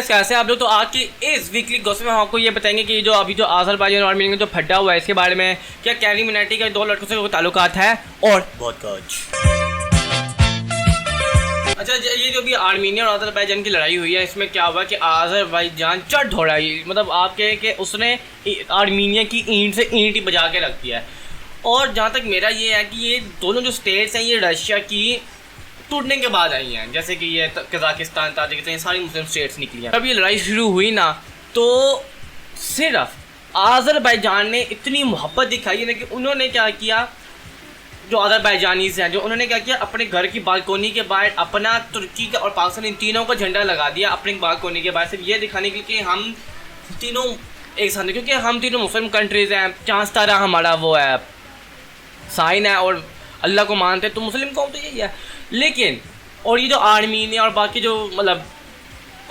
Guys, कैसे आप लोग। तो आज की इस वीकली गॉसिप में हम आपको ये बताएंगे कि जो अभी जो आज़रबाईजान और आर्मीनिया जो फड्डा हुआ है इसके बारे में, क्या कैरी मिनाटी का दो लड़कों से कोई ताल्लुकात है और बहुत कुछ। अच्छा, ये जो भी आर्मीनिया और आज़रबाईजान की लड़ाई हुई है इसमें क्या हुआ कि आज़रबाईजान चढ़ थोड़ा ही मतलब आप कहें कि उसने आर्मीनिया की ईंट से ईंट ही बजा के रख दिया है। और जहाँ तक मेरा ये है कि ये दोनों जो स्टेट्स हैं ये रशिया की टूटने के बाद आई हैं, जैसे कि ये कज़ाकिस्तान, ताजिकिस्तान, सारी मुस्लिम स्टेट्स निकली हैं। जब ये लड़ाई शुरू हुई ना तो सिर्फ आज़रबाईजान ने इतनी मोहब्बत दिखाई है ना कि उन्होंने क्या किया, जो आज़रबाईजानीज़ हैं जो उन्होंने क्या किया, अपने घर की बालकोनी के बाहर अपना तुर्की का और पाकिस्तान इन तीनों का झंडा लगा दिया अपनी बालकोनी के बाहर, सिर्फ ये दिखाने के लिए कि हम तीनों एक साथ, क्योंकि हम तीनों मुस्लिम कंट्रीज़ हैं, चांद तारा हमारा वो है साइन है और अल्लाह को मानते हैं, तो मुस्लिम कौम तो यही है। लेकिन और ये जो आर्मीनिया और बाकी जो मतलब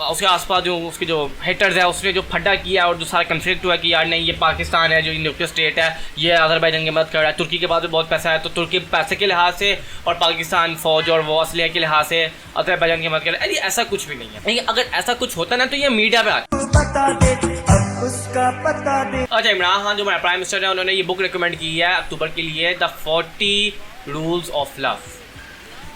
उसके आसपास जो उसके जो हेटर्स है उसने जो फड्डा किया और जो सारा कंफ्लिक्ट हुआ कि यार नहीं ये पाकिस्तान है जो न्यूक्लियर स्टेट है, ये आज़रबाईजान की मदद कर रहा है, तुर्की के पास भी बहुत पैसा है तो तुर्की पैसे के लिहाज से और पाकिस्तान फ़ौज और वो असलिया के लिहाज से आज़रबाईजान की मदद कर रहा है। ऐसा कुछ भी नहीं है। लेकिन अगर ऐसा कुछ होता ना तो ये मीडिया पे आता। अच्छा, इमरान खान जो हमारे प्राइम मिनिस्टर है उन्होंने ये बुक रिकमेंड की है अक्टूबर के लिए, द 40 रूल्स ऑफ लव।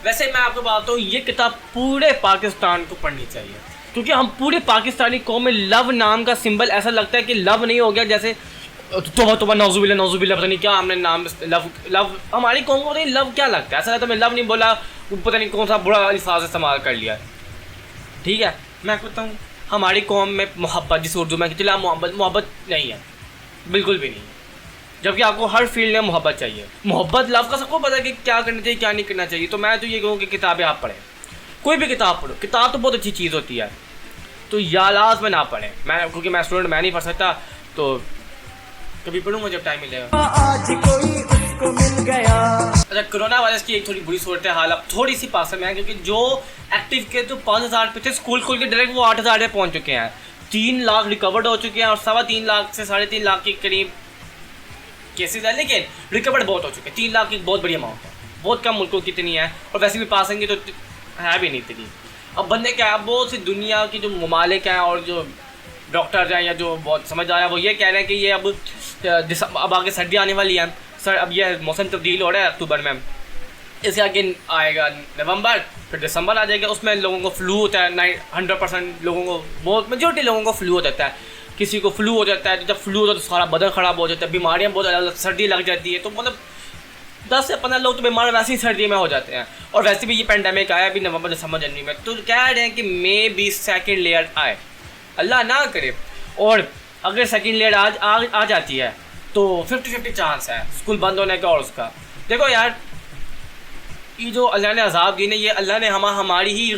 वैसे मैं आपको बताता हूँ ये किताब पूरे पाकिस्तान को पढ़नी चाहिए, क्योंकि हम पूरे पाकिस्तानी कौम में लव नाम का सिंबल ऐसा लगता है कि लव नहीं हो गया जैसे तोबा नौजुबिल्ला पता नहीं क्या हमने नाम लव हमारी कौम को पता नहीं लव क्या लगता है, ऐसा लगता है मैं लव नहीं बोला पता नहीं कौन सा बुरा अल्फाज इस्तेमाल कर लिया। ठीक है, मैं कहता हूँ हमारी कौम में मोहब्बत, जिस उर्दू में खिला मोहब्बत नहीं है, बिल्कुल भी नहीं है, जबकि आपको हर फील्ड में मोहब्बत चाहिए। मोहब्बत लव का सबको पता है कि क्या करना चाहिए क्या नहीं करना चाहिए। तो मैं तो ये कहूँ कि किताबें आप पढ़ें, कोई भी किताब पढ़ो, किताब तो बहुत अच्छी चीज़ होती है, तो यालाज में ना पढ़ें। मैं क्योंकि मैं स्टूडेंट मैं नहीं पढ़ सकता, तो कभी पढ़ूंगा जब टाइम मिलेगा। आज कोई उसको मिल गया। अच्छा, कोरोना वायरस की एक थोड़ी बुरी सूरत हाल अब थोड़ी सी पास में है, क्योंकि जो एक्टिव के तो 5,000 पे थे, स्कूल खोल के डायरेक्ट वो 8,000 पे पहुँच चुके हैं, 3 लाख रिकवर्ड हो चुके हैं और 3.25 लाख से 3.5 लाख के करीब केसेज है। लेकिन रिकवर्ड बहुत हो चुके हैं, 3 लाख की बहुत बड़ी अमाउंट है, बहुत कम मुल्कों की इतनी है और वैसे भी पासेंगे तो है भी नहीं इतनी। अब बंदे क्या है, बहुत सी दुनिया की जो ममालिक हैं और जो डॉक्टर्स हैं या जो बहुत समझदार है वो ये कह रहे हैं कि ये अब आगे सर्दी आने वाली है सर, अब ये मौसम तब्दील हो रहा है अक्टूबर में, इसके आगे आएगा नवंबर, फिर दिसंबर आ जाएगा, उसमें लोगों को फ्लू होता है। 100% लोगों को, बहुत मेजोरिटी लोगों को फ्लू हो जाता है। किसी को फ्लू हो जाता है, तो जब फ्लू होता है तो सारा बदन ख़राब हो जाता है, बीमारियाँ बहुत ज़्यादा, सर्दी लग जाती है, तो मतलब 10 से 15 लोग तो बीमार वैसे ही सर्दी में हो जाते हैं। और वैसे भी ये पेंडेमिक आया अभी नवंबर दिसंबर जनवरी में, तो कह रहे हैं कि मे बी सेकेंड लेयर आए, अल्लाह ना करे। और अगर सेकेंड लेयर आ जाती है तो 50-50 चांस है स्कूल बंद होने का और उसका। देखो यार, ये जो अल्लाह ने अजाब दी ना, ये अल्लाह ने हमारी ही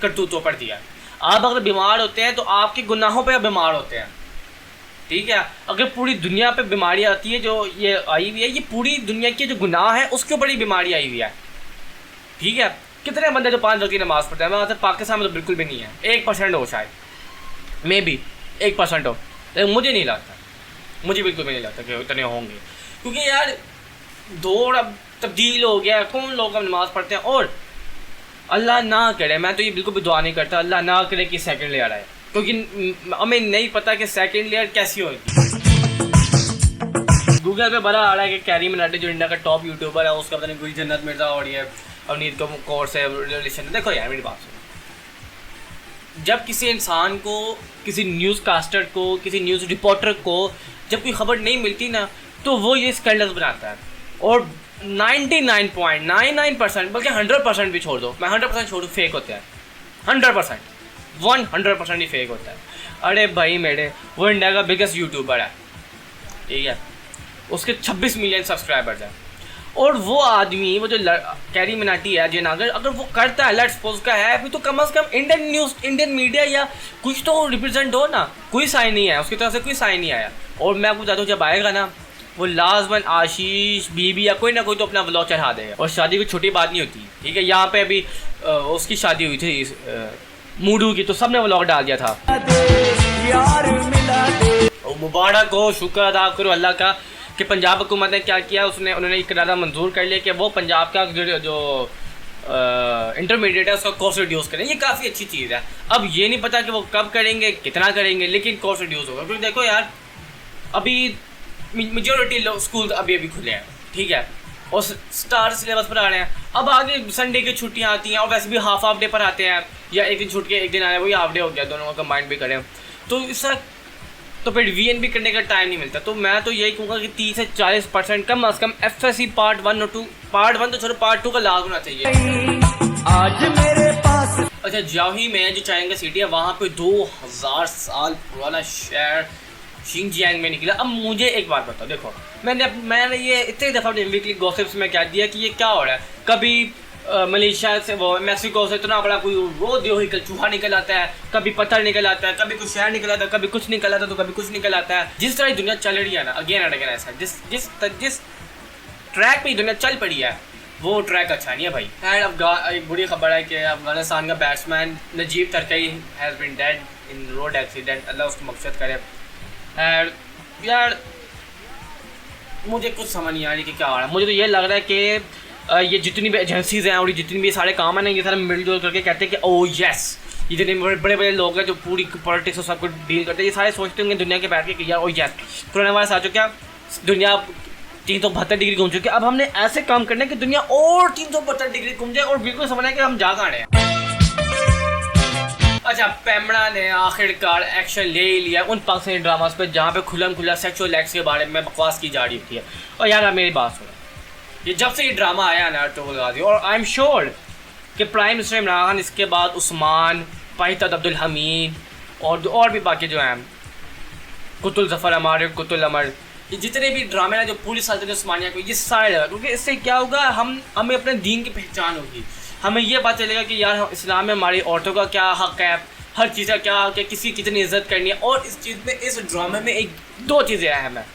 करतूतों पर दिया। आप अगर बीमार होते हैं तो आपके गुनाहों पे बीमार होते हैं, ठीक है। अगर पूरी दुनिया पे बीमारी आती है जो ये आई हुई है, ये पूरी दुनिया की जो गुनाह है उसके ऊपर ही बीमारी आई हुई है, ठीक है। कितने बंदे जो 5 वक्त की नमाज़ पढ़ते हैं, वहाँ पाकिस्तान में तो बिल्कुल भी नहीं है, 1% हो शायद, मे बी 1% हो, लेकिन मुझे नहीं लगता, मुझे बिल्कुल भी नहीं लगता कि उतने होंगे, क्योंकि यार दौर अब तब्दील हो गया, कौन लोग अब नमाज़ पढ़ते हैं। और अल्लाह ना करे, मैं तो ये बिल्कुल भी दुआ नहीं करता, अल्लाह ना करे कि सेकेंड लेयर आए, क्योंकि हमें नहीं पता कि सेकेंड लेयर कैसी होगी। गूगल पे बड़ा आ रहा है कि कैरी मिनाटी जो इंडिया का टॉप यूट्यूबर है उसका पता नहीं कोई जन्नत मिर्जा और ये अवनीत का कोर्स है रिलेशन। देखो यार मेरी बात सुनो, जब किसी इंसान को, किसी न्यूज़ कास्टर को, किसी न्यूज़ रिपोर्टर को जब कोई खबर नहीं मिलती ना तो वो ये स्कैंडल्स बनाता है। और 99.99% बल्कि 100% भी छोड़ दो, मैं 100% छोड़ू, फेक होता है, 100% ही फेक होता है। अरे भाई मेरे, वो इंडिया का बिगेस्ट यूट्यूबर है, ठीक है, उसके 26 मिलियन सब्सक्राइबर्स हैं, और वो आदमी, वो जो कैरी मिनाटी है जिनागर, अगर वो करता है, लेट्स सपोज का है, फिर तो कम से कम इंडियन न्यूज़, इंडियन मीडिया या कुछ तो रिप्रेजेंट हो ना। कोई साइन नहीं है उसकी तरफ से, कोई साइन नहीं आया। और मैं आपको बताता हूँ जब आएगा ना वो लाजमन आशीष बीबी या कोई ना कोई तो अपना व्लॉग चढ़ा देगा। और शादी कोई छोटी बात नहीं होती, ठीक है। यहाँ पे अभी उसकी शादी हुई थी मूडू की, तो सबने व्लॉग डाल दिया था। मुबारक हो, शुक्र अदा करो अल्लाह का कि पंजाब हुकूमत ने क्या किया, उन्होंने एक करारा मंजूर कर लिया कि वो पंजाब का जो इंटरमीडिएट है उसका कोर्स रिड्यूस करें, ये काफ़ी अच्छी चीज़ है। अब ये नहीं पता कि वो कब करेंगे, कितना करेंगे, लेकिन कोर्स रिड्यूस होगा। क्योंकि देखो यार, अभी मेजोरिटी लोग स्कूल अभी खुले हैं, ठीक है, और स्टार सिलेबस पर आ रहे हैं। अब आगे संडे की छुट्टियां आती हैं और वैसे भी हाफ डे पर आते हैं, या एक दिन छुट के एक दिन आया वही हाफ डे हो गया, दोनों का कंबाइंड भी करें तो इसका तो फिर वीएन भी करने का टाइम नहीं मिलता। तो मैं तो यही कहूँगा कि 30 से 40% कम अज़ कम एफएससी पार्ट 1 और 2, पार्ट 1 तो छोड़ो पार्ट 2 का लाग होना चाहिए। आज मेरे पास अच्छा, जाओही में जो चाइना सिटी है वहाँ पे 2000 साल पुराना शहर शिंगजियांग में निकला। अब मुझे एक बात बताओ, देखो मैंने ये इतनी दफ़ा अपने वीकली गॉसिप्स में क्या दिया कि ये क्या हो रहा है, कभी मलेशिया से वो मैक्सिको से इतना बड़ा कोई वो दियोही चूहा निकल आता है, कभी पत्थर निकल आता है, कभी कुछ शहर निकल आता है, कभी कुछ निकल आता है, तो कभी कुछ निकल आता है। जिस तरह दुनिया चल रही है ना, अगेन एंड अगेन ऐसा, जिस ट्रैक पे दुनिया चल पड़ी है वो ट्रैक अच्छा नहीं है भाई। एंड अब एक बुरी खबर है कि अफगानिस्तान का batsman Najib Tarakai has been dead in road accident, अल्लाह उसको मकसद करे। एंड यार मुझे कुछ समझ नहीं आ रही कि क्या हो रहा है। मुझे तो ये लग रहा है कि ये जितनी भी एजेंसीज हैं और ये जितनी भी सारे काम हैं ना, ये सारे मिलजुल करके कहते हैं कि ओ यस, ये जितने बड़े बड़े लोग हैं जो पूरी पॉलिटिक्स और सब कुछ डील करते हैं, ये सारे सोचते होंगे दुनिया के बैठ के कि यार ओ यस, कोरोना वायरस आ चुका, दुनिया 372 डिग्री घूम चुकी है, अब हमने ऐसे काम करना है कि दुनिया और 372 डिग्री घूम जाए और बिल्कुल समझना है कि हम जा कहाँ रहे हैं। अच्छा, पेमड़ा ने आखिरकार एक्शन ले ही लिया उन पाकिस्तानी ड्रामास पे जहाँ पे खुलम खुला सेक्सुअल एक्ट्स के बारे में बकवास की जा रही होती है। और यार आप मेरी बात सुनो, ये जब से ये ड्रामा आया ना टोल गाजी, और आई एम श्योर कि प्राइम मिनिस्टर इमरान खान, इसके बाद उस्मान, पाहितद अब्दुल हमीद और भी बाकी जो हैं, कुतुल जफ़र अमर, कुतुल अमर, ये जितने भी ड्रामे ना जो पूरी सल्तनत उस्मानिया को, ये सारे लगा, क्योंकि इससे क्या होगा, हमें अपने दीन की पहचान होगी, हमें ये पता चलेगा कि यार इस्लाम में हमारी औरतों का क्या हक़ है, हर चीज़ का क्या हक़ है, किसी कितनी इज्जत करनी है। और इस चीज़ में, इस ड्रामे में एक दो चीज़ें अहम है।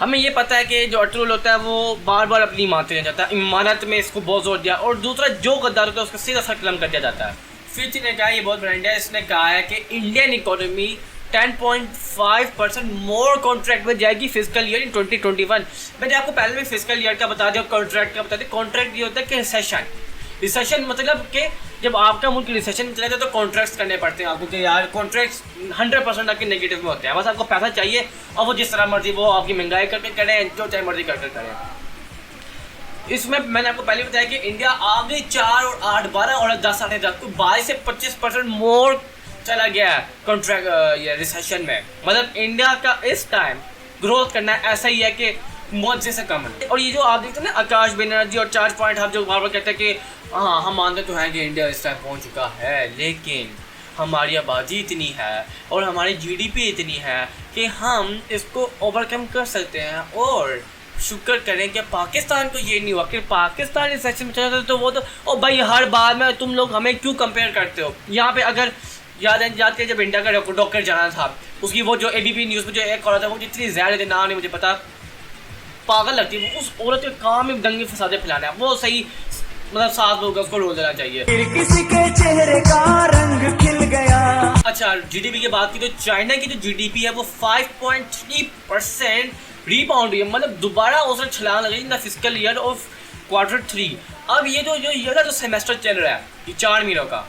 हमें ये पता है कि जो अटरूल होता है वो बार बार अपनी मानते नहीं जाता, इमानत में इसको बहुत जोर दिया, और दूसरा जो गद्दार होता है उसका सीधा सर कलम कर दिया जाता है। फिच ने कहा, ये बहुत ब्रांड है, इसने कहा है कि इंडियन इकोनॉमी 10.5% मोर कॉन्ट्रैक्ट में जाएगी फिजिकल ईयर इन 2021। मैंने आपको पहले भी फिजिकल ईयर का बता दिया, कॉन्ट्रैक्ट का बता दिया। कॉन्ट्रैक्ट ये होता है कि रिसेशन मतलब कि जब आपका मुल्क रिसेशन में चला जाए तो कॉन्ट्रैक्ट्स करने पड़ते हैं आपको कि यार कॉन्ट्रैक्ट्स 100% आपके नेगेटिव में होते हैं, बस आपको पैसा चाहिए और वो जिस तरह मर्जी वो आपकी महंगाई करके करें, जो चाहे मर्जी करके करें। इसमें मैंने आपको पहले बताया कि इंडिया आगे 4 और 8, 12 और 10 आने तक 22 से 25% मोर चला गया है कॉन्ट्रैक्ट ये रिसेशन में। मतलब इंडिया का इस टाइम ग्रोथ करना ऐसा ही है कि मुआवजे से कम है। और ये जो आप देखते हैं ना आकाश बनर्जी और 4 पॉइंट हब जो बार बार कहते हैं कि हाँ हम मानते तो हैं कि इंडिया इस टाइम पहुंच चुका है, लेकिन हमारी आबादी इतनी है और हमारी जीडीपी इतनी है कि हम इसको ओवरकम कर सकते हैं। और शुक्र करें कि पाकिस्तान को ये नहीं हुआ कि पाकिस्तान इस सेक्शन में चला जाता तो वो तो ओ भाई हर बार में तुम लोग हमें क्यों कंपेयर करते हो। यहाँ पे अगर याद है जब इंडिया का डॉक्टर जाना था, उसकी वो जो एबीपी न्यूज़ में जो एक औरत है वो जितनी ज़्यादा थे ना नहीं मुझे पता, पागल लगती है। उस औरत के काम में दंगे फसादे फैलाना है, वो सही मतलब 7 लोग उसको रोल देना चाहिए। फिर किसी के चेहरे का रंग खिल गया। अच्छा, जीडीपी की बात की तो चाइना की जो जीडीपी है वो 5.3% रीबाउंड हुई है, मतलब दोबारा उसने छलांग लगाई in the physical year of Q3। अब ये जो सेमेस्टर चल रहा है ये 4 महीनों का,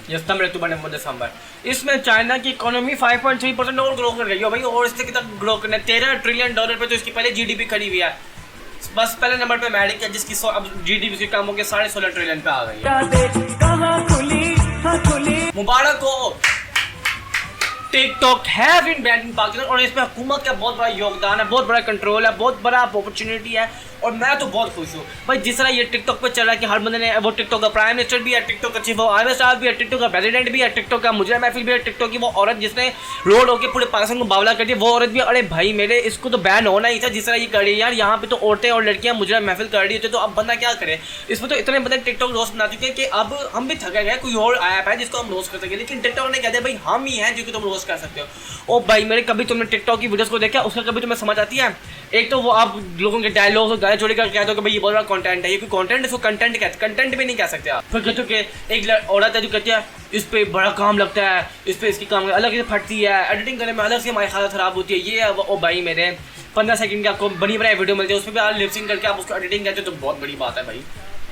सितंबर अक्टूबर नवंबर दिसंबर, इसमें चाइना की इकोनॉमी 5.3% और ग्रो कर गई है भाई। और इससे कितना ग्रो करना है, $13 ट्रिलियन पे तो इसकी पहले जीडीपी खड़ी हुई है। बस पहले नंबर पे अमेरिका जिसकी अब जीडीपी से कम होकर 16.5 ट्रिलियन पे आ गई है। मुबारक हो, टिकटॉक हैव बीन बैन्ड इन पाकिस्तान और इसमें हुकूमत का बहुत बड़ा योगदान है, बहुत बड़ा कंट्रोल है, बहुत बड़ा अपॉर्चुनिटी है और मैं तो बहुत खुश हूँ भाई। जिस तरह ये टिकटॉक पे चल रहा है कि हर बंदे ने, वो टिकटॉक का प्राइम मिनिस्टर भी है, टिकटॉक का चीफ ऑफ आर्मी स्टाफ भी है, टिकटॉक का प्रेसिडेंट भी है, टिकटॉक का मुजरा महफिल भी है, टिकटॉक की वो औरत जिसने रोड होकर पूरे पाकिस्तान को बावला कर दिया वो औरत भी। अरे भाई मेरे, इसको तो बैन होना ही था जिस तरह ये कर रही है यार। यहाँ पे तो औरतें और लड़कियाँ मुजरा महफिल कर रही होती तो अब बंदा क्या करे। इसमें तो इतने बंदे टिकटॉक रोस्ट बना चुके हैं कि अब हम भी थके गए, कोई और ऐप है जिसको हम रोस्ट कर सके, लेकिन टिकटॉक ने कहते हैं भाई हम ही हैं जो कि तुम रोस्ट कर सकते हो। ओ भाई मेरे, कभी तुमने टिकटॉक की वीडियोस को देखा, उसका कभी तुम्हें समझ आती है? एक तो वो आप लोगों के डायलॉग गाने छोड़ कर कहते हो कि भाई ये बहुत बड़ा कंटेंट है, ये कोई कंटेंट, इसको कंटेंट कहते, कंटेंट भी नहीं कह सकते आप। फिर कहते हो कि एक औरत है जो कहती है इस पे बड़ा काम लगता है, इस पे इसकी काम अलग से फटती है, एडिटिंग करने में अलग से हमारी हालत ख़राब होती है, ये ओ भाई मेरे 15 सेकंड की आपको बनी बनाई वीडियो मिलती है, उसमें भी आप लिपसिंग करके आप उसको एडिटिंग करते हो तो बहुत बड़ी बात है भाई।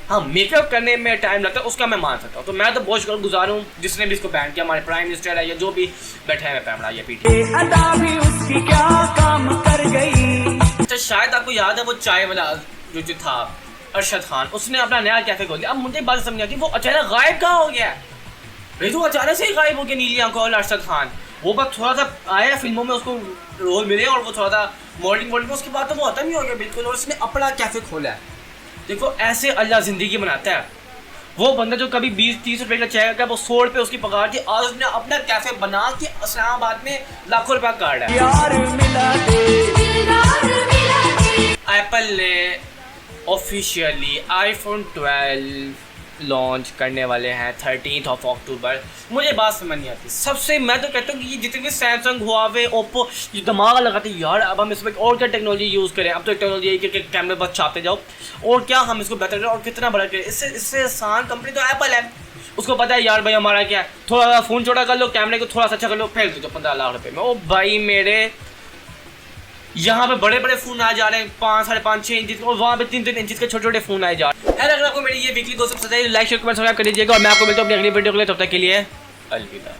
हाँ मेकअप करने में टाइम लगता है उसका मैं मान सकता हूँ, तो मैं तो बहुत शुक्रगुजार हूँ जिसने भी इसको बैन किया, हमारे प्राइम मिनिस्टर है या जो भी बैठे हैं पैमड़ा या पीटी। ये अदा भी उसकी क्या काम कर गई। तो शायद आपको याद है वो चाय वाला जो था अरशद खान, उसने अपना नया कैफे खोल दिया। अब मुझे बात समझ आती वो अचानक गायब कहाँ हो गया, भाई तो अचानक से ही गायब हो गया नीली आंखों वाला अरशद खान। वो बस थोड़ा सा आया फिल्मों में उसको रोल मिले और वो थोड़ा सा मॉडलिंग उसके बाद तो वो खत्म ही हो गया बिल्कुल, और उसने अपना कैफे खोला है। देखो ऐसे अल्लाह जिंदगी बनाता है। वो बंदा जो कभी 20-30 रुपए का चाय का वो 100 रुपए उसकी पगार थी, आज उसने अपना कैफे बना के इस्लामाबाद में लाखों रुपया कार्ड है। यार मिला दे। एप्पल ने ऑफिशियली आईफोन 12 लॉन्च करने वाले हैं 13 अक्टूबर। मुझे बात समझ नहीं आती, सबसे मैं तो कहता हूँ कि ये जितने भी सैमसंग हुआवे ओप्पो ये दिमाग लगाते यार अब हम इसमें और क्या टेक्नोलॉजी यूज़ करें। अब तो टेक्नोलॉजी है कि कैमरे बस छापते जाओ और क्या हम इसको बेहतर करें और कितना बड़ा करें। इससे आसान कंपनी तो एप्पल है, उसको पता है यार भाई हमारा क्या है, थोड़ा सा फ़ोन छोटा कर लो, कैमरे को थोड़ा सा अच्छा कर लो, फेंक दो 15 लाख रुपये में। ओ भाई मेरे यहाँ पे बड़े बड़े फ़ोन आ जा रहे हैं 5-5.5-6 इंच और वहाँ पे 3-3 इंच के छोटे छोटे फ़ोन आए जा रहे हैं। अगर आपको मेरी ये वीकली दोस्तों पसंद है लाइक शेयर कमेंट सब्सक्राइब कर दीजिएगा और मैं आपको मिलता हूँ अपनी अगली वीडियो के लिए, तब तक के लिए अलविदा।